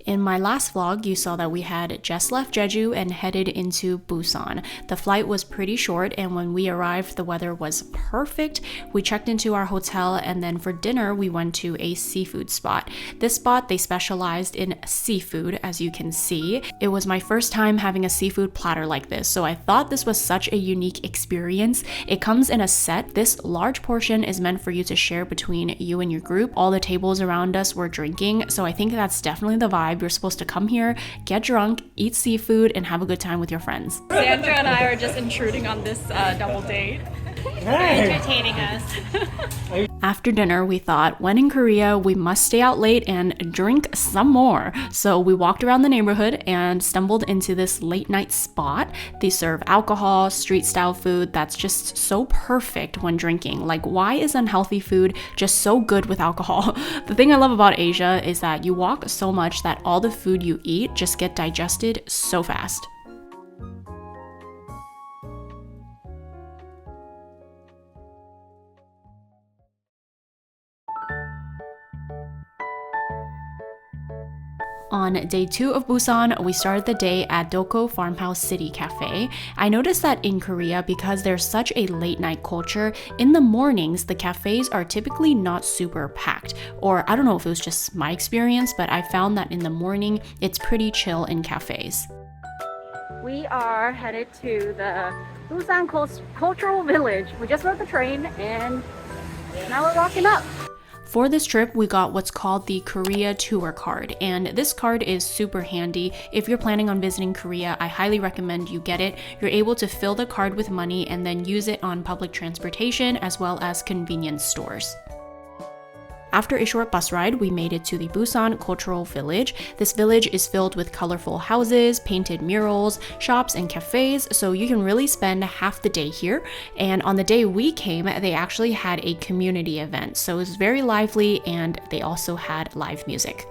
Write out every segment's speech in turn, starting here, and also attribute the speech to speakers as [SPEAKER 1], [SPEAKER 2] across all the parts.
[SPEAKER 1] In my last vlog, you saw that we had just left Jeju and headed into Busan. The flight was pretty short, and when we arrived, the weather was perfect. We checked into our hotel, and then for dinner, we went to a seafood spot. This spot, they specialized in seafood, as you can see. It was my first time having a seafood platter like this, so I thought this was such a unique experience. It comes in a set. This large portion is meant for you to share between you and your group. All the tables around us were drinking, so I think that's definitely the vibe. You're supposed to come here, get drunk, eat seafood, and have a good time with your friends.
[SPEAKER 2] Sandra and I are just intruding on this double date.
[SPEAKER 3] Hey.
[SPEAKER 2] Entertaining us.
[SPEAKER 1] After dinner, we thought, when in Korea, we must stay out late and drink some more. So we walked around the neighborhood and stumbled into this late night spot. They serve alcohol, street style food that's just so perfect when drinking. Like, why is unhealthy food just so good with alcohol? The thing I love about Asia is that you walk so much that all the food you eat just get digested so fast. On day 2 of Busan, we started the day at Doko Farmhouse City Cafe. I noticed that in Korea, because there's such a late night culture, in the mornings, the cafes are typically not super packed. Or I don't know if it was just my experience, but I found that in the morning, it's pretty chill in cafes.
[SPEAKER 2] We are headed to the Busan Cultural Village. We just rode the train and now we're walking up.
[SPEAKER 1] For this trip, we got what's called the Korea Tour card, and this card is super handy. If you're planning on visiting Korea, I highly recommend you get it. You're able to fill the card with money and then use it on public transportation as well as convenience stores. After a short bus ride, we made it to the Busan Cultural Village. This village is filled with colorful houses, painted murals, shops, and cafes, so you can really spend half the day here. And on the day we came, they actually had a community event, so it was very lively, and they also had live music.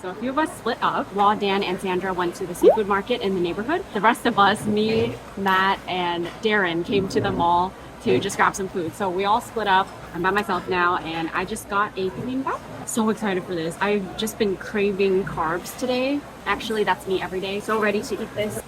[SPEAKER 2] So a few of us split up while Dan and Sandra went to the seafood market in the neighborhood. The rest of us, me, Matt, and Darren, came to the mall to just grab some food. So we all split up. I'm by myself now, and I just got a bibimbap. So excited for this. I've just been craving carbs today. Actually, that's me every day. So ready to eat this.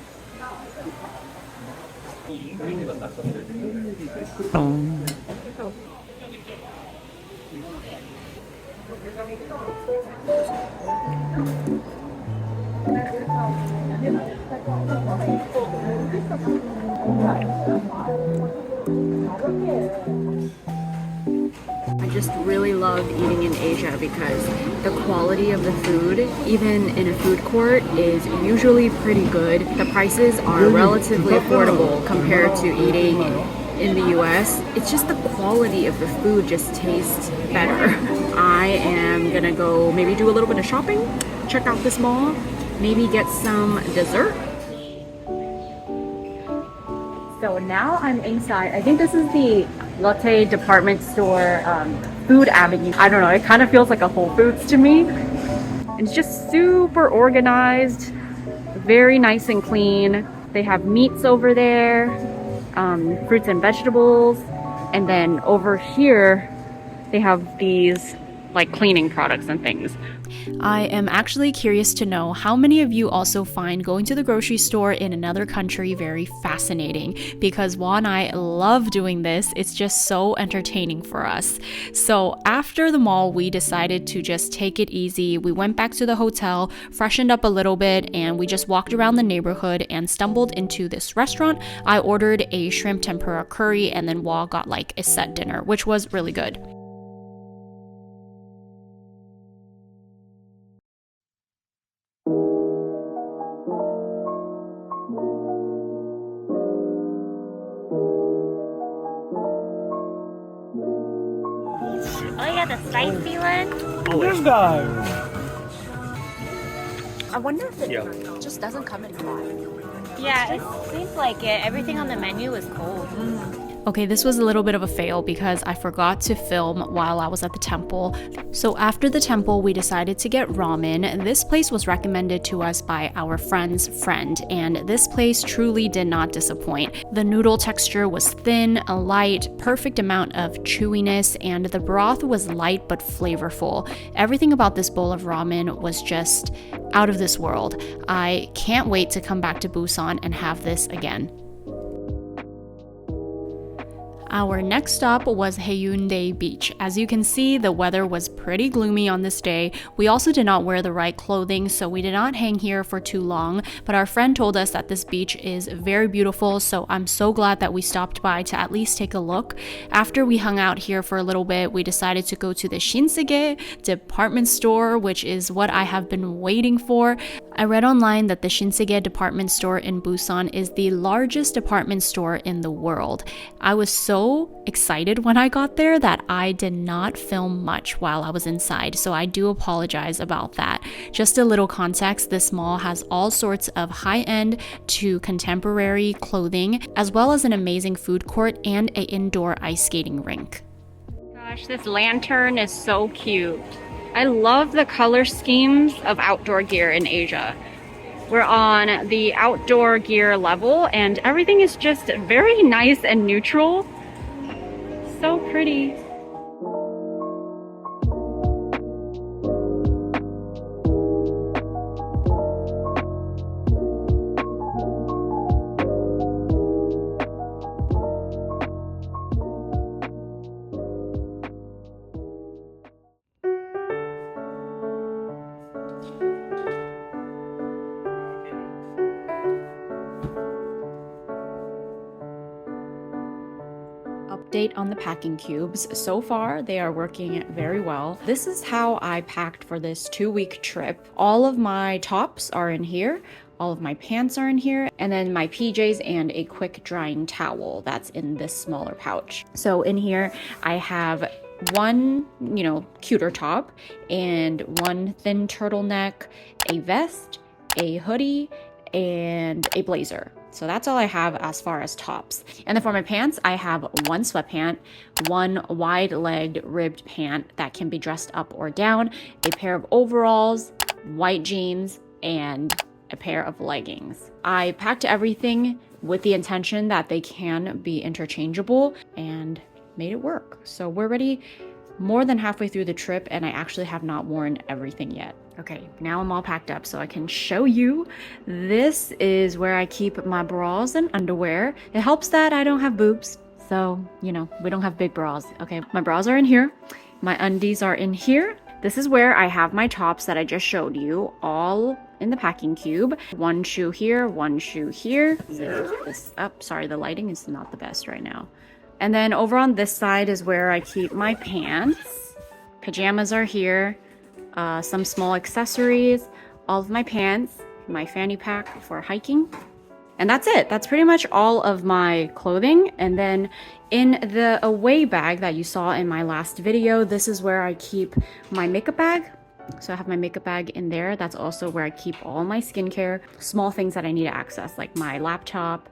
[SPEAKER 1] I just really love eating in Asia because the quality of the food, even in a food court, is usually pretty good. The prices are relatively affordable compared to eating in the US. It's just the quality of the food just tastes better. I am gonna go maybe do a little bit of shopping, check out this mall, maybe get some dessert.
[SPEAKER 2] So now I'm inside. I think this is the Lotte department store food avenue. I don't know, it kind of feels like a Whole Foods to me. It's just super organized, very nice and clean. They have meats over there, fruits and vegetables, and then over here they have these like cleaning products and things.
[SPEAKER 1] I am actually curious to know how many of you also find going to the grocery store in another country very fascinating, because Juan and I love doing this. It's just so entertaining for us. So after the mall, we decided to just take it easy. We went back to the hotel, freshened up a little bit, and we just walked around the neighborhood and stumbled into this restaurant. I ordered a shrimp tempura curry, and then Juan got like a set dinner, which was really good.
[SPEAKER 2] the spicy one?
[SPEAKER 3] This guy.
[SPEAKER 2] I wonder if it
[SPEAKER 1] Just doesn't come in hot.
[SPEAKER 2] Yeah, it seems like it. Everything on the menu is cold.
[SPEAKER 1] Okay, this was a little bit of a fail because I forgot to film while I was at the temple. So after the temple, we decided to get ramen. This place was recommended to us by our friend's friend, and this place truly did not disappoint. The noodle texture was thin, a light, perfect amount of chewiness, and the broth was light but flavorful. Everything about this bowl of ramen was just out of this world. I can't wait to come back to Busan and have this again. Our next stop was Haeundae Beach. As you can see, the weather was pretty gloomy on this day. We also did not wear the right clothing, so we did not hang here for too long, but our friend told us that this beach is very beautiful, so I'm so glad that we stopped by to at least take a look. After we hung out here for a little bit, we decided to go to the Shinsegae department store, which is what I have been waiting for. I read online that the Shinsegae department store in Busan is the largest department store in the world. I was so excited when I got there that I did not film much while I was inside, so I do apologize about that. Just a little context, this mall has all sorts of high-end to contemporary clothing, as well as an amazing food court and an indoor ice skating rink.
[SPEAKER 2] Gosh, this lantern is so cute. I love the color schemes of outdoor gear in Asia. We're on the outdoor gear level and everything is just very nice and neutral. So pretty.
[SPEAKER 1] Update on the packing cubes. So far, they are working very well. This is how I packed for this 2-week trip. All of my tops are in here. All of my pants are in here, and then my PJs and a quick drying towel that's in this smaller pouch. So in here, I have one, cuter top and one thin turtleneck, a vest, a hoodie, and a blazer. So that's all I have as far as tops. And then for my pants, I have one sweatpant, one wide-legged ribbed pant that can be dressed up or down, a pair of overalls, white jeans, and a pair of leggings. I packed everything with the intention that they can be interchangeable and made it work. So we're ready more than halfway through the trip and I actually have not worn everything yet. Okay, now I'm all packed up so I can show you. This is where I keep my bras and underwear. It helps that I don't have boobs, so, we don't have big bras. Okay, my bras are in here. My undies are in here. This is where I have my tops that I just showed you, all in the packing cube. One shoe here, one shoe here. This up. Sorry, the lighting is not the best right now. And then over on this side is where I keep my pants. Pajamas are here. Some small accessories, all of my pants, my fanny pack for hiking. And that's it. That's pretty much all of my clothing. And then in the away bag that you saw in my last video, this is where I keep my makeup bag. So I have my makeup bag in there. That's also where I keep all my skincare, small things that I need to access, like my laptop,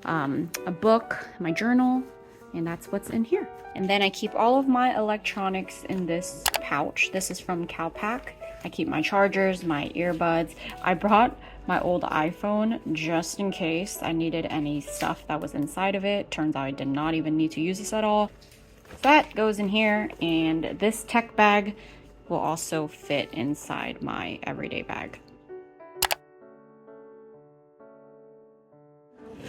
[SPEAKER 1] a book, my journal, and that's what's in here. And then I keep all of my electronics in this pouch. This is from Calpac. I keep my chargers, my earbuds. I brought my old iPhone just in case I needed any stuff that was inside of it. Turns out I did not even need to use this at all. That goes in here, and this tech bag will also fit inside my everyday bag.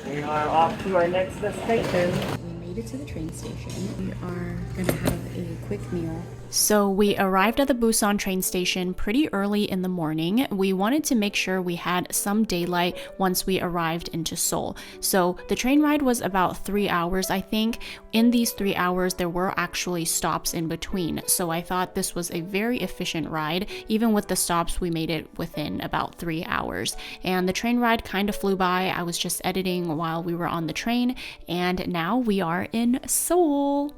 [SPEAKER 3] We are off to our next destination.
[SPEAKER 1] We made it to the train station. We are gonna have a quick meal. So we arrived at the Busan train station pretty early in the morning. We wanted to make sure we had some daylight once we arrived into Seoul. So the train ride was about 3 hours, I think. In these 3 hours, there were actually stops in between. So I thought this was a very efficient ride. Even with the stops, we made it within about 3 hours. And the train ride kind of flew by. I was just editing while we were on the train. And now we are in Seoul.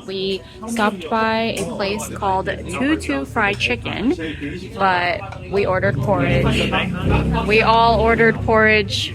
[SPEAKER 2] We stopped by a place called Tutu Fried Chicken, but we ordered porridge. We all ordered porridge.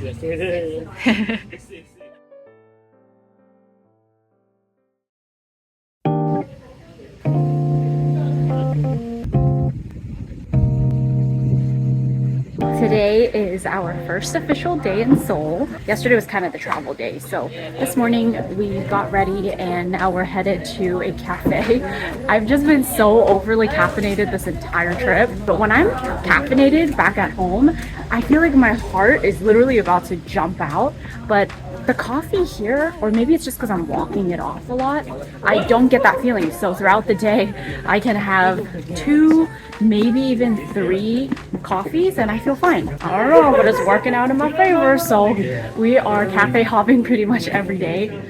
[SPEAKER 2] Today is our first official day in Seoul. Yesterday was kind of the travel day, so this morning we got ready and now we're headed to a cafe. I've just been so overly caffeinated this entire trip, but when I'm caffeinated back at home, I feel like my heart is literally about to jump out. But the coffee here, or maybe it's just because I'm walking it off a lot, I don't get that feeling. So throughout the day, I can have 2, maybe even 3 coffees and I feel fine. I don't know, but it's working out in my favor. So we are cafe hopping pretty much every day.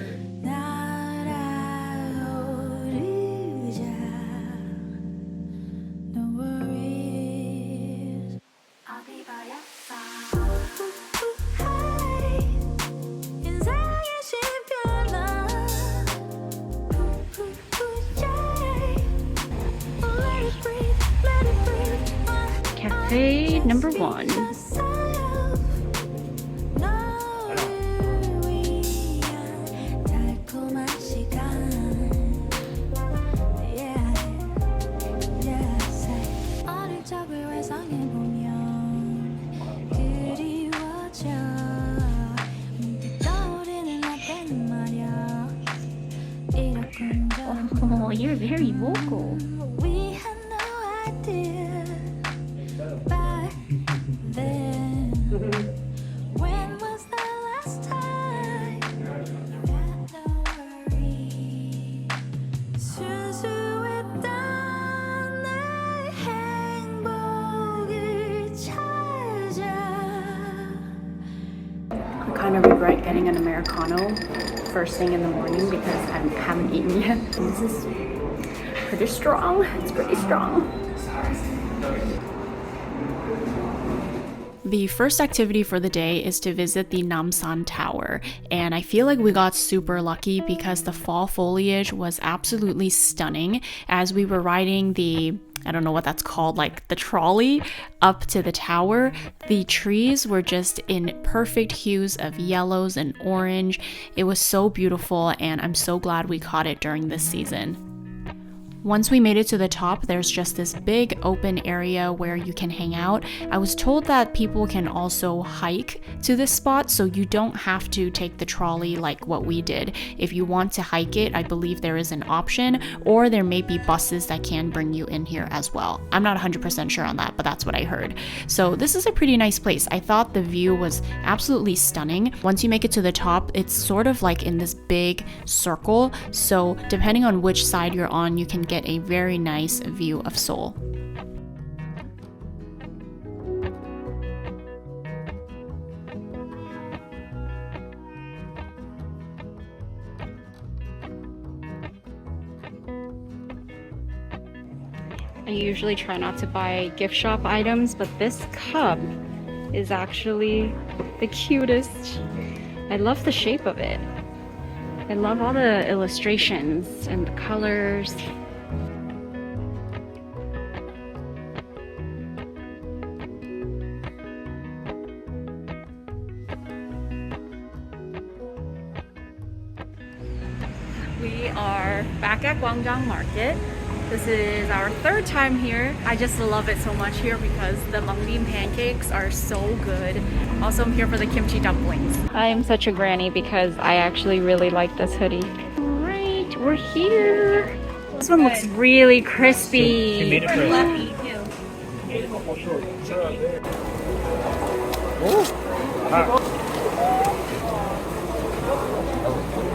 [SPEAKER 2] Cafe number 1. Oh, you're very vocal. I kind of regret getting an Americano first thing in the morning because I haven't eaten yet. This is pretty strong. It's pretty strong.
[SPEAKER 1] The first activity for the day is to visit the Namsan Tower, and I feel like we got super lucky because the fall foliage was absolutely stunning. As we were riding the, I don't know what that's called, like the trolley up to the tower, the trees were just in perfect hues of yellows and orange. It was so beautiful, and I'm so glad we caught it during this season. Once we made it to the top, there's just this big open area where you can hang out. I was told that people can also hike to this spot, so you don't have to take the trolley like what we did. If you want to hike it, I believe there is an option, or there may be buses that can bring you in here as well. I'm not 100% sure on that, but that's what I heard. So this is a pretty nice place. I thought the view was absolutely stunning. Once you make it to the top, it's sort of like in this big circle, so depending on which side you're on, you can get a very nice view of Seoul.
[SPEAKER 2] I usually try not to buy gift shop items, but this cup is actually the cutest. I love the shape of it. I love all the illustrations and the colors. We are back at Gwangjang Market. This is our 3rd time here. I just love it so much here because the mung bean pancakes are so good. Also, I'm here for the kimchi dumplings. I am such a granny because I actually really like this hoodie. Alright, we're here. This one looks really crispy.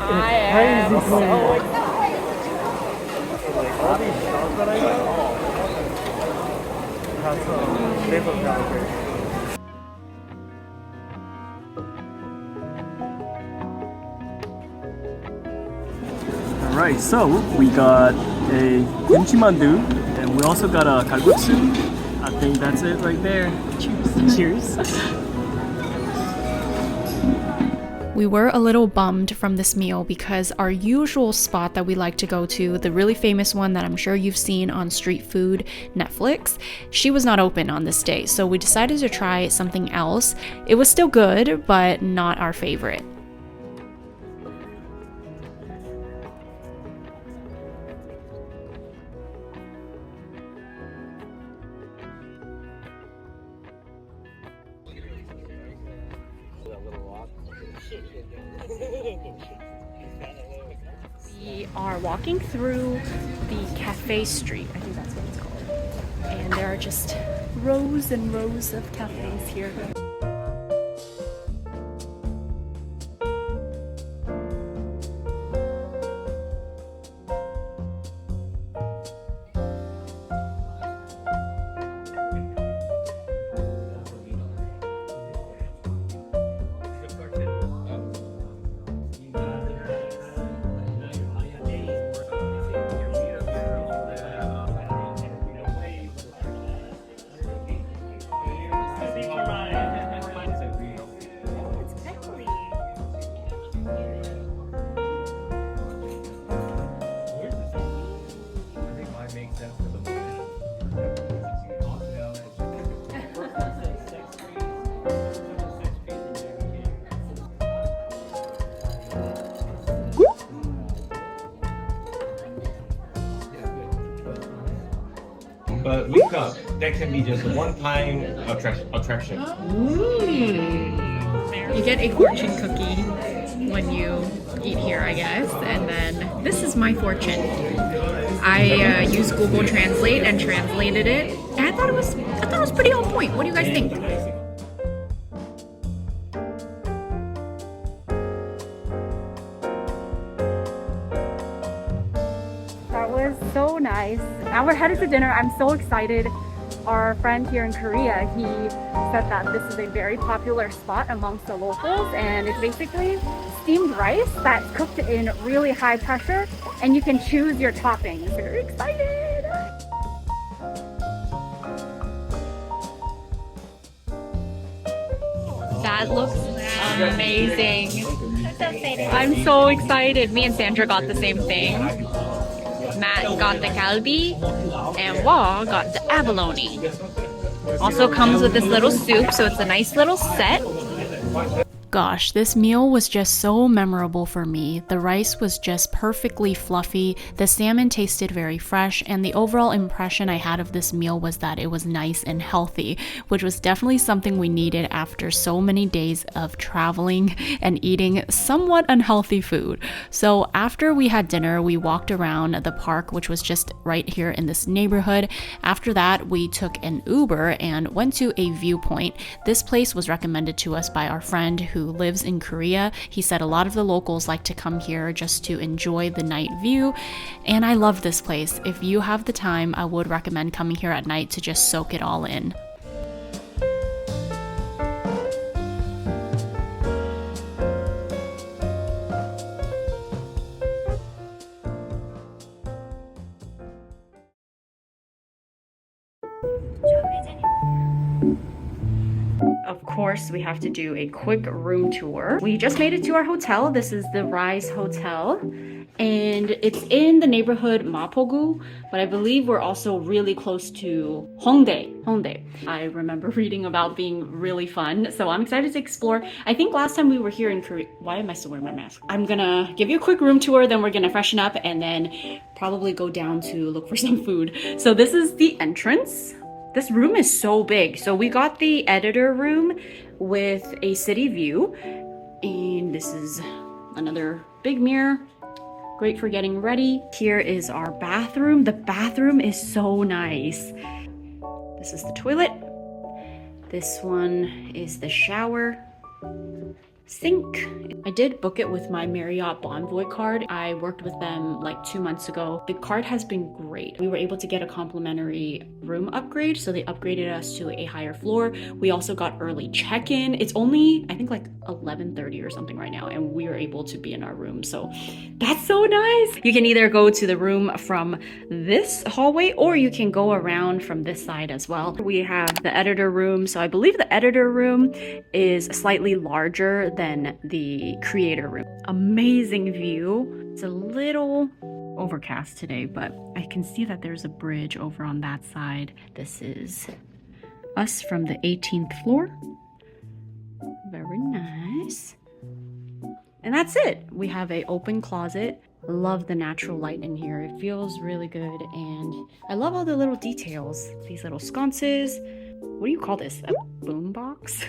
[SPEAKER 2] I am so excited.
[SPEAKER 3] All these shops that I know have some flavor calibrated. Alright, so we got a kimchi mandu and we also got a kalguksu. I think that's it right there. Cheers. Cheers.
[SPEAKER 1] We were a little bummed from this meal because our usual spot that we like to go to, the really famous one that I'm sure you've seen on Street Food Netflix, she was not open on this day. So we decided to try something else. It was still good, but not our favorite. We are walking through the cafe street, I think that's what it's called. And there are just rows and rows of cafes here.
[SPEAKER 4] But look up, that can be just a one-time attraction.
[SPEAKER 1] You get a fortune cookie when you eat here, I guess. And then this is my fortune. I used Google Translate and translated it. And I thought it was pretty on point. What do you guys think?
[SPEAKER 2] That was so nice. Now we're headed to dinner. I'm so excited. Our friend here in Korea, he said that this is a very popular spot amongst the locals, and it's basically steamed rice that's cooked in really high pressure, and you can choose your toppings. Very excited!
[SPEAKER 1] That looks amazing. I'm so excited. Me and Sandra got the same thing. Matt got the kalbi, and Wah got the abalone. Also comes with this little soup, so it's a nice little set. Gosh, this meal was just so memorable for me. The rice was just perfectly fluffy, the salmon tasted very fresh, and the overall impression I had of this meal was that it was nice and healthy, which was definitely something we needed after so many days of traveling and eating somewhat unhealthy food. So after we had dinner, we walked around the park, which was just right here in this neighborhood. After that, we took an Uber and went to a viewpoint. This place was recommended to us by our friend who lives in Korea. He said a lot of the locals like to come here just to enjoy the night view, and I love this place. If you have the time, I would recommend coming here at night to just soak it all in. Of course, we have to do a quick room tour. We just made it to our hotel. This is the Rise Hotel, and it's in the neighborhood Mapogu, but I believe we're also really close to Hongdae. I remember reading about being really fun, so I'm excited to explore. I think last time we were here in Korea, why am I still wearing my mask? I'm gonna give you a quick room tour, then we're gonna freshen up and then probably go down to look for some food. So this is the entrance. This room is so big. So we got the editor room with a city view, and this is another big mirror. Great for getting ready. Here is our bathroom. The bathroom is so nice. This is the toilet. This one is the shower. Sink. I did book it with my Marriott Bonvoy card. I worked with them like 2 months ago. The card has been great. We were able to get a complimentary room upgrade, so they upgraded us to a higher floor. We also got early check-in. It's only, I think, like 11:30 or something right now, and we are able to be in our room, so that's so nice. You can either go to the room from this hallway or you can go around from this side as well. We have the editor room, so I believe the editor room is slightly larger than the creator room. Amazing view. It's a little overcast today, but I can see that there's a bridge over on that side. This is us from the 18th floor. Very nice. And that's it. We have an open closet. Love the natural light in here. It feels really good, and I love all the little details. These little sconces. What do you call this? A boom box?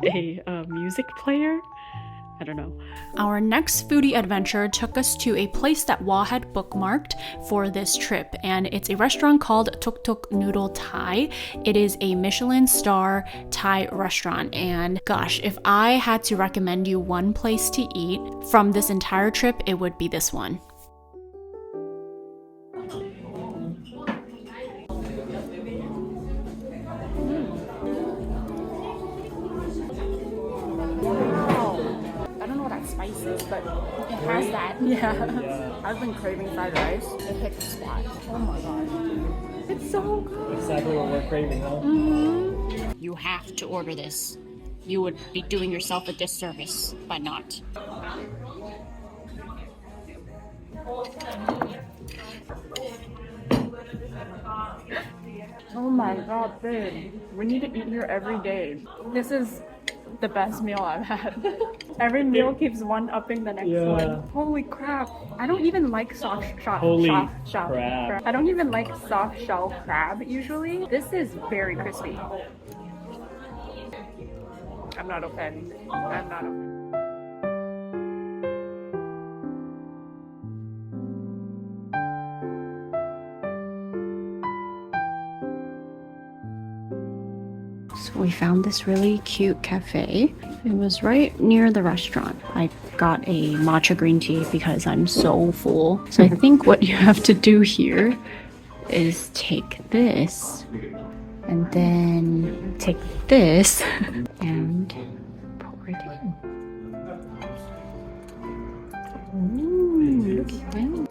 [SPEAKER 1] A music player? I don't know. Our next foodie adventure took us to a place that Wa had bookmarked for this trip, and it's a restaurant called Tuk Tuk Noodle Thai. It is a Michelin star Thai restaurant, and gosh, if I had to recommend you one place to eat from this entire trip, it would be this one. Spices, but it has that. Yeah. I've been craving fried rice. It hit the spot. Oh my god. It's so good.
[SPEAKER 3] Exactly what we're craving, huh?
[SPEAKER 1] Mm-hmm. You have to order this. You would be doing yourself a disservice by not.
[SPEAKER 2] Oh my god, babe. We need to eat here every day. This is the best meal I've had. Every meal keeps one upping the next one. Holy crap. I don't even like soft shell crab. I don't even like soft shell crab usually. This is very crispy. I'm not offended. I'm not offended.
[SPEAKER 1] So we found this really cute cafe. It was right near the restaurant. I got a matcha green tea because I'm so full. So I think what you have to do here is take this and then take this and pour it in. Ooh, okay.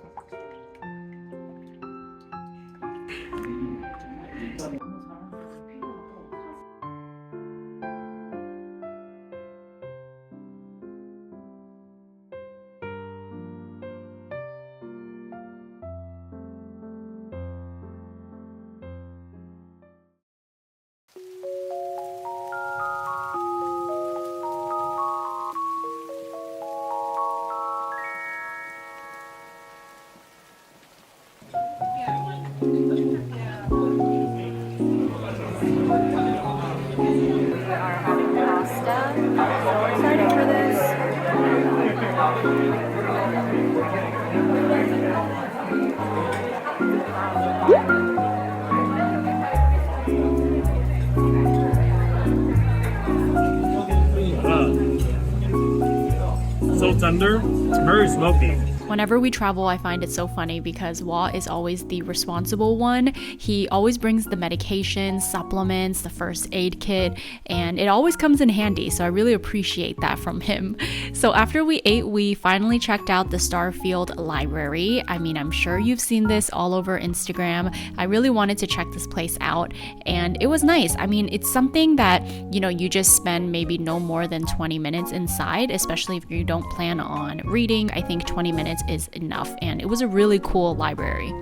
[SPEAKER 3] So tender, it's very smoky.
[SPEAKER 1] Whenever we travel, I find it so funny because Wa is always the responsible one. He always brings the medications, supplements, the first aid kit, and it always comes in handy, so I really appreciate that from him. So after we ate, we finally checked out the Starfield Library. I mean, I'm sure you've seen this all over Instagram. I really wanted to check this place out, and it was nice. I mean, it's something that, you know, you just spend maybe no more than 20 minutes inside, especially if you don't plan on reading. I think 20 minutes is enough, and it was a really cool library.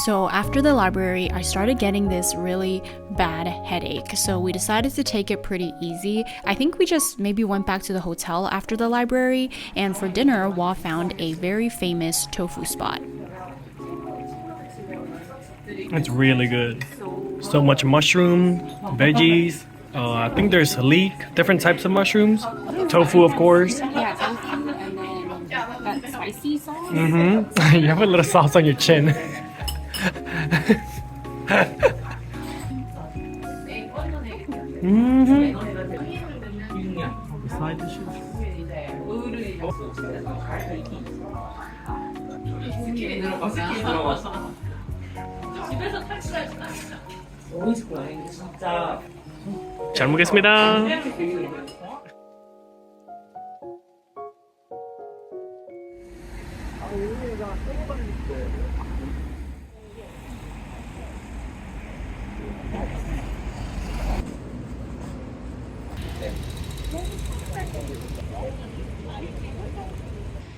[SPEAKER 1] So after the library, I started getting this really bad headache, so we decided to take it pretty easy. I think we just maybe went back to the hotel after the library, and for dinner, Wa found a very famous tofu spot.
[SPEAKER 3] It's really good. So much mushroom, veggies. I think there's leek, different types of mushrooms. Tofu, of course.
[SPEAKER 1] Yeah, tofu, and then that spicy sauce.
[SPEAKER 3] Mm-hmm. You have a little sauce on your chin. Mm-hmm. Side dishes. 잘 먹겠습니다.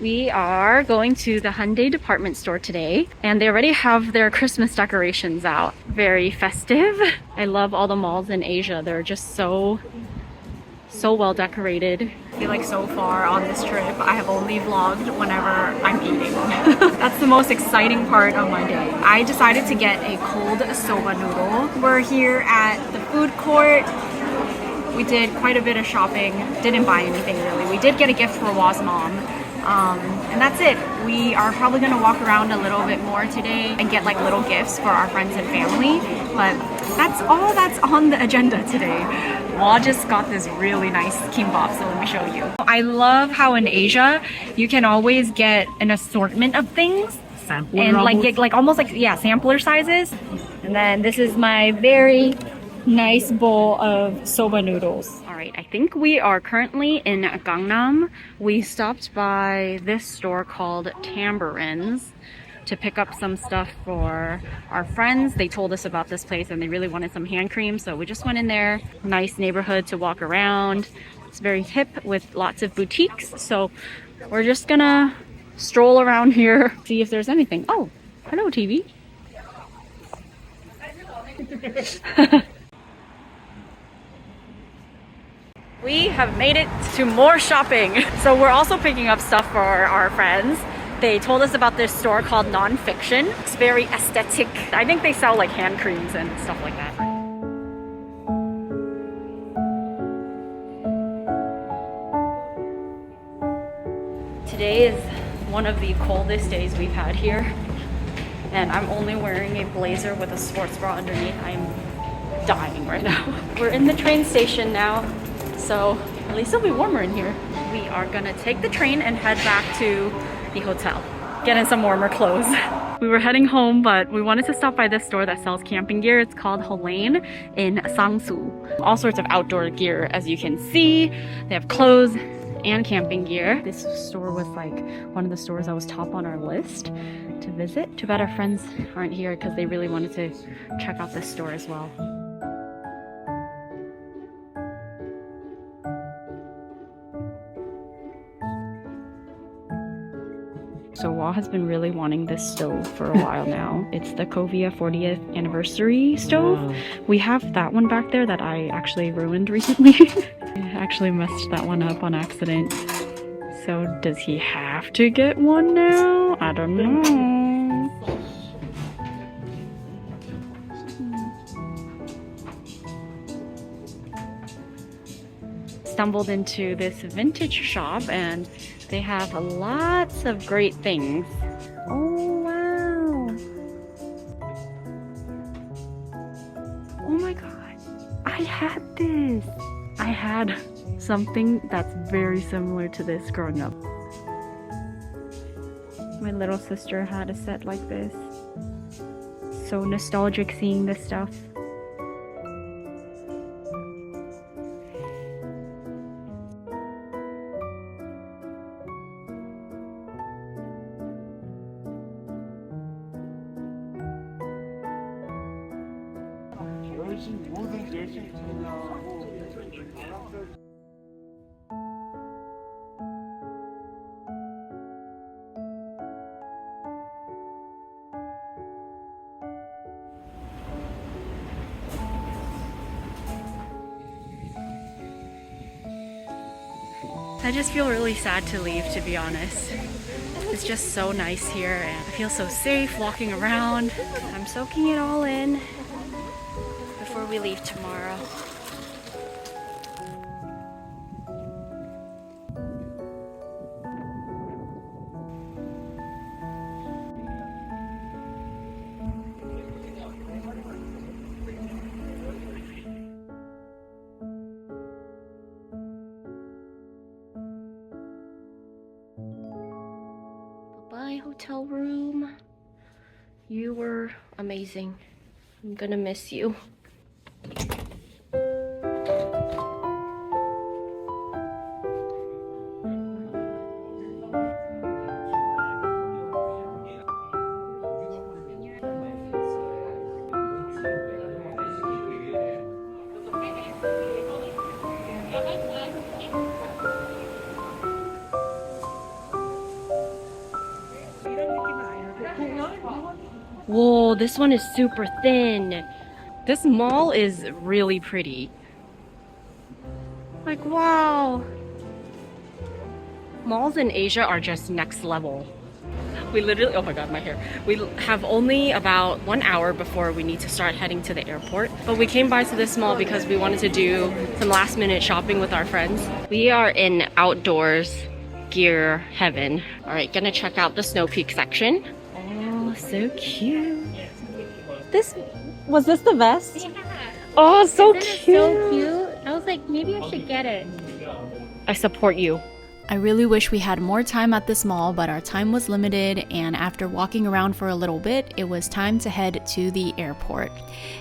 [SPEAKER 2] We are going to the Hyundai department store today, and they already have their Christmas decorations out. Very festive. I love all the malls in Asia. They're just so well decorated. I feel like so far on this trip, I have only vlogged whenever I'm eating. That's the most exciting part of my day. I decided to get a cold soba noodle. We're here at the food court. We did quite a bit of shopping. Didn't buy anything really. We did get a gift for Wa's mom. And that's it. We are probably gonna walk around a little bit more today and get like little gifts for our friends and family. But that's all that's on the agenda today. Wa just got this really nice kimbap, so let me show you. I love how in Asia you can always get an assortment of things and like get like almost like sampler sizes. And then this is my very nice bowl of soba noodles. All right, I think we are currently in Gangnam. We stopped by this store called Tambourines to pick up some stuff for our friends. They told us about this place and they really wanted some hand cream, so we just went in there. Nice neighborhood to walk around. It's very hip with lots of boutiques, so we're just gonna stroll around here, see if there's anything. Oh, hello TV. We have made it to more shopping. So we're also picking up stuff for our friends. They told us about this store called Nonfiction. It's very aesthetic. I think they sell like hand creams and stuff like that. Today is one of the coldest days we've had here. And I'm only wearing a blazer with a sports bra underneath. I'm dying right now. We're in the train station now, so at least it'll be warmer in here. We are gonna take the train and head back to the hotel. Get in some warmer clothes. We were heading home, but we wanted to stop by this store that sells camping gear. It's called Holane in Sangsu. All sorts of outdoor gear, as you can see. They have clothes and camping gear. This store was like one of the stores that was top on our list to visit. Too bad our friends aren't here because they really wanted to check out this store as well. So Wa has been really wanting this stove for a while now. It's the Kovia 40th anniversary stove. Wow. We have that one back there that I actually ruined recently. I actually messed that one up on accident. So does he have to get one now? I don't know. Stumbled into this vintage shop and they have lots of great things. Oh wow! Oh my god! I had this! I had something that's very similar to this growing up. My little sister had a set like this. So nostalgic seeing this stuff. I just feel really sad to leave, to be honest. It's just so nice here and I feel so safe walking around. I'm soaking it all in before we leave tomorrow. Bye, hotel room. You were amazing. I'm gonna miss you. Whoa, this one is super thin. This mall is really pretty. Like, wow. Malls in Asia are just next level. We literally, oh my god, my hair. We have only about 1 hour before we need to start heading to the airport. But we came by to this mall because we wanted to do some last minute shopping with our friends. We are in outdoors gear heaven. All right, gonna check out the Snow Peak section. Oh, so cute. Was this the vest?
[SPEAKER 5] Yeah.
[SPEAKER 2] Oh, so
[SPEAKER 5] That is
[SPEAKER 2] cute.
[SPEAKER 5] so cute. I was like, maybe I should get it.
[SPEAKER 2] I support you.
[SPEAKER 1] I really wish we had more time at this mall, but our time was limited, and after walking around for a little bit, it was time to head to the airport.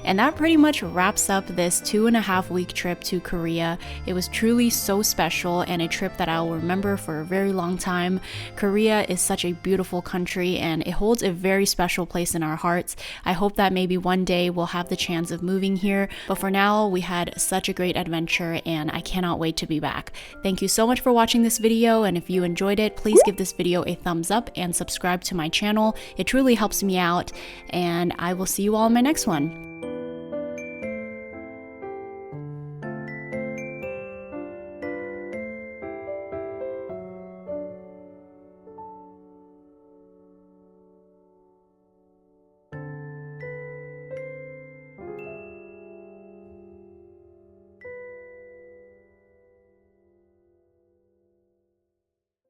[SPEAKER 1] And that pretty much wraps up this 2.5-week trip to Korea. It was truly so special and a trip that I'll remember for a very long time. Korea is such a beautiful country and it holds a very special place in our hearts. I hope that maybe one day we'll have the chance of moving here, but for now, we had such a great adventure and I cannot wait to be back. Thank you so much for watching this video. And if you enjoyed it, please give this video a thumbs up and subscribe to my channel. It truly helps me out, and I will see you all in my next one.